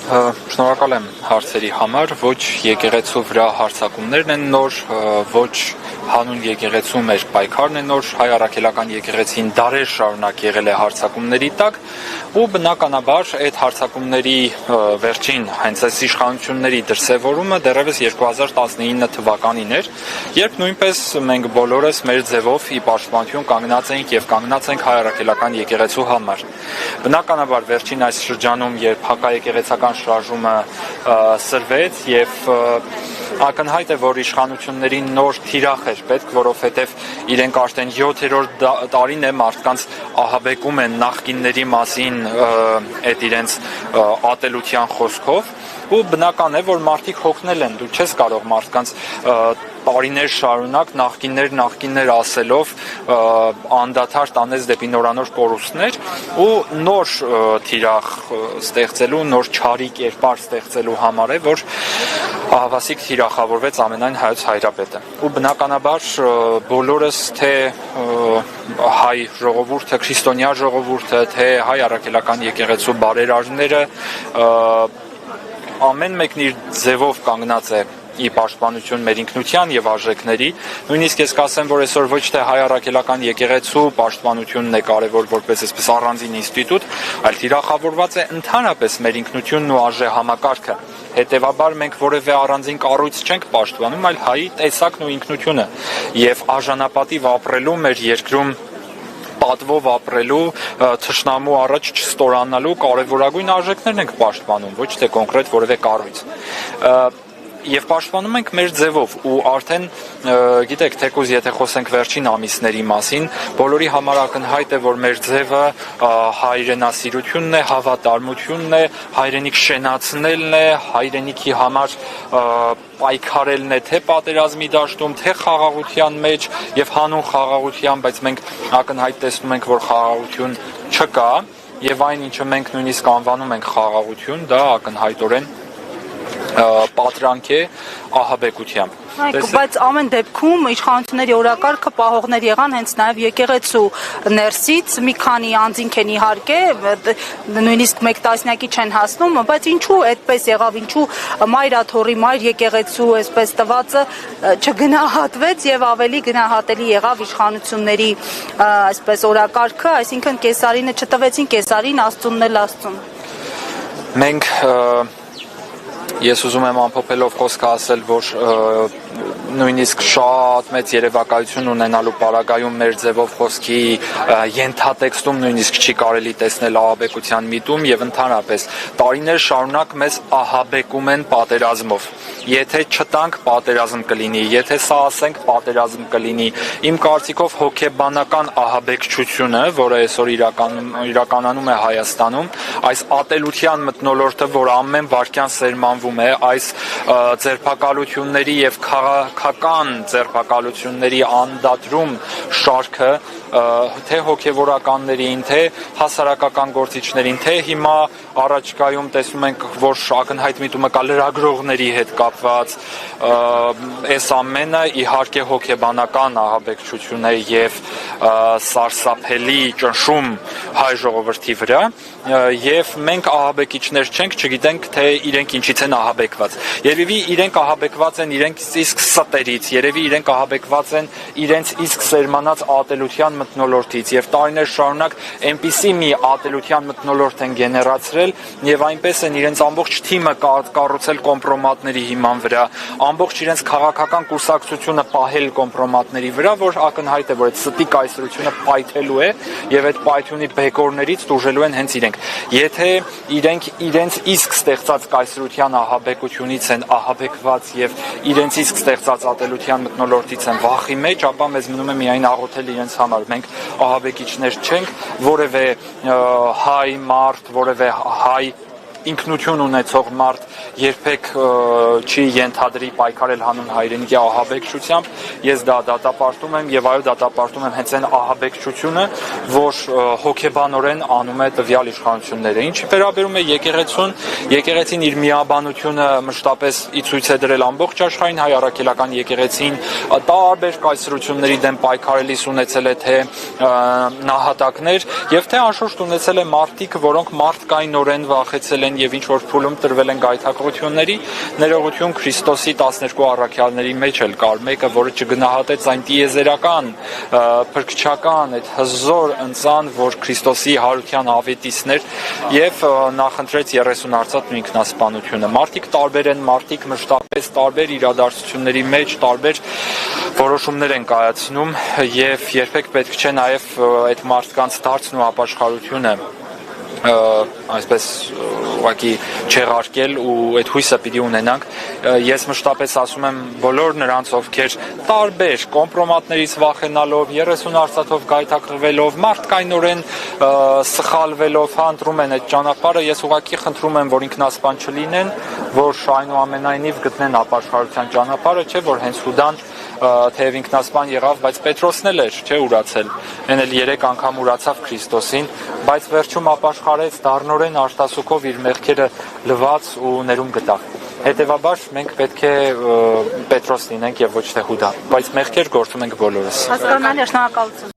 Շնորհակալ եմ հարցերի համար, ոչ եկեղեցու վրա հարձակումներն են նոր, ոչ հանուն եկեղեցու մեր պայքարն է նոր, հայ առաքելական եկեղեցին դարեր շարունակ եղել է հարձակումների տակ ու բնականաբար այդ հարձակումների վերջին հենց այս իշխանությունների դրսևորումը դեռևս 2019 թվականին էր, երբ նույնպես մենք բոլորս մեր ձևով ի պաշտպանություն կանգնած էինք եւ կանգնած ենք հայ առաքելական եկեղեցու համար։ Բնականաբար վերջին այս շրջանում, երբ հակաեկեղեցական շարժումը սրվեց եւ ակնհայտ է, որ իշխանություններին նոր թիրախ էր պետք, որովհետեւ իրենք արդեն 7-րդ տարին է մարդկանց ահաբեկում են նախկինների մասին այդ իրենց ատելության խոսքով ու բնական է, որ մարդիկ հոգնել են, դու չես կարող մարդկանց տարիներ շարունակ նախկիններ ասելով անդադար տանես դեպի նորանոր կորուստներ ու նոր թիրախ ստեղծելու, նոր չարի կերպար ստեղծելու համար է, որ ահավասիկ թիրախավորվեց ամենայն հայոց հայրապետը։ Ու բնականաբար բոլորս թե հայ ժողովուրդը, քրիստոնյա ժողովուրդը, թե հայ առաքելական եկեղեցու բարերարները ամեն մեկն իր ձևով կանգնած է ի պաշտպանություն մեր ինքնության եւ արժեքների, նույնիսկ ես կասեմ, որ այսօր ոչ թե հայ առաքելական եկեղեցու պաշտպանությունն է կարևոր որպես այսպես առանձին ինստիտուտ, այլ թիրախավորված է ընդհանրապես մեր ինքնությունն ու արժեհամակարգը։ Հետևաբար մենք որևէ առանձին կառույց չենք պաշտպանում, այլ հայի տեսակն ու ինքնությունը եւ արժանապատիվ ապրելու մեր երկրում պատվով ապրելու, թշնամու առաջ չստորանալու կարևորագույն արժեքներն ենք պաշտպանում, ոչ թե կոնկրետ որևէ կառույց։ Եվ պաշտպանում ենք մեր ձևով ու արդեն գիտեք, թեկուզ եթե խոսենք վերջին ամիսների մասին, բոլորի համար ակնհայտ է, որ մեր ձևը հայրենասիրությունն է, հավատարմությունն է, հայրենիք շենացնելն է, հայրենիքի համար պայքարելն է թե պատերազմի դաշտում, թե խաղաղության մեջ եւ հանուն խաղաղության, բայց մենք ակնհայտ տեսնում ենք, որ խաղաղություն չկա եւ այն ինչը մենք նույնիսկ անվանում ենք խաղաղություն, դա ակնհայտորեն պատրանք է ահաբեկությամբ։ Բայց ամեն դեպքում իշխանությունների օրակարգը պահողներ եղան հենց նաև եկեղեցու ներսից, մի քանի անձինք են իհարկե, նույնիսկ մեկ տասնյակի չեն հասնում, բայց ինչու այդպես եղավ, ինչու մայրաթոռի, մայր եկեղեցու այսպես տվածը չգնահատվեց եւ ավելի գնահատելի եղավ իշխանությունների այսպես օրակարգը, այսինքն Կեսարինը չտվեցին Կեսարին, Աստծունն էլ Աստծուն։ Մենք ես ուզում եմ ամփոփելով խոսքը ասել, որ նույնիսկ շատ մեծ երևակայություն ունենալու պարագայում մեր ձևով խոսքի ենթատեքստում նույնիսկ չի կարելի տեսնել ահաբեկության միտում եւ ընդհանրապես տարիներ շարունակ մեզ ահաբեկում են պատերազմով։ Եթե չտանք, պատերազմ կլինի, եթե սա ասենք, պատերազմ կլինի։ Իմ կարծիքով հոգեբանական ահաբեկչությունը, որը այսօր իրականանում է Հայաստանում, այս ատելության մթնոլորտը, որ ամեն վայրկյան սերմանվում է, այս ձերբակալությունների եւ քաղաքական ձերբակալությունների անդադրում շարքը, թե հոգևորականներին, թե հասարակական գործիչներին, թե հիմա առաջկայում տեսնում ենք, որ ակնհայտ միտումը կա լրագրողների հետ կապված, այս ամենը իհարկե հոգեբանական ահաբեկչություն է եւ սարսափելի ճնշում հայ ժողովրդի վրա եւ մենք ահաբեկիչներ չենք, չգիտենք թե իրենք ինչից են ահաբեկված։ Երևի իրենք ահաբեկված են իրենց իսկ ստերից, երևի իրենք ահաբեկված են իրենց իսկ սերմանած ատելության մթնոլորտից եւ տարիներ շարունակ այնպիսի մի ատելության մթնոլորտ են գեներացրել եւ այնպես են իրենց ամբողջ թիմը կառուցել կոմպրոմատների հիման վրա, ամբողջ իրենց քաղաքական կուսակցությունը պահել կոմպրոմատների վրա, որ ակնհայտ է, որ այդ ստի կայսրությունը պայթելու է եւ այդ պայթյունի բեկորներից տուժելու են հենց իրենք։ Եթե իրենք իրենց իսկ ստեղծած կայսրության ահաբեկությունից են ահաբեկված եւ իրենց իսկ ստեղծած ատելության մթնոլորտից են վախի մեջ, ապա մեզ մնում է միայն աղոթել իրենց համար։ Մենք ահաբեկիչներ չենք, որևէ հայ մարդ, որևէ հայ ինքնություն ունեցող մարդ երբեք չի ենթադրի պայքարել հանուն հայրենիքի ահաբեկչությամբ։ Ես դա դատապարտում եմ եւ այո դատապարտում եմ հենց այն ահաբեկչությունը, որ հոգեբանորեն անում է տվյալ իշխանությունները։ Ինչի վերաբերում է եկեղեցուն, եկեղեցին իր միաբանությունը մշտապես ի ցույց է դրել ամբողջ աշխարհին, հայ առաքելական եկեղեցին տարբեր կայսրությունների դեմ պայքարելիս ունեցել է թե նահատակներ եւ թե անշուշտ ունեցել է մարդիկ, որոնք մարդկայնորեն վախեցել են են եւ ինչ որ փուլում տրվել են գայթակղությունների, ներողություն Քրիստոսի 12 առաքյալների մեջ էլ կար մեկը, որը չգնահատեց այն տիեզերական, փրկչական, այդ հզոր ընծան, որ Քրիստոսի հարության ավետիսներ եւ նախընտրեց 30 արծաթ ինքնասպանությունը։ Մարդիկ տարբեր են, մարդիկ մշտապես տարբեր իրադարձությունների մեջ տարբեր որոշումներ են կայացնում եւ երբեք պետք չէ նաեւ այդ մարդկանց դարձն ու ապաշխարությունը այսպես ուղղակի չեղարկել ու այդ հույսը պիտի ունենանք։ Ես մշտապես ասում եմ բոլոր նրանց, ովքեր տարբեր կոմպրոմատներից վախենալով, 30 արծաթով գայթակղվելով, մարդկայնորեն սխալվելով ընտրում են այդ ճանապարհը, ես ուղղակի խնդրում եմ, որ ինքնասպան չլինեն, որ այնուամենայնիվ գտնեն ապաշխարության ճանապարհը, չէ՞ որ հենց Հուդան թեև ինքնասպան եղավ, բայց Պետրոսն էլ էր, չէ՞ ուրացել։ Այն էլ 3 անգամ ուրացավ Քրիստոսին, բայց վերջում ապաշխարեց դառնորեն արտասուքով իր մեղքերը լվաց ու ներում գտավ։ Հետևաբար մենք պետք է Պետրոս լինենք եւ ոչ թե Հուդա, բայց մեղքեր գործում ենք բոլորս։ Հասկանալի է, շնորհակալություն։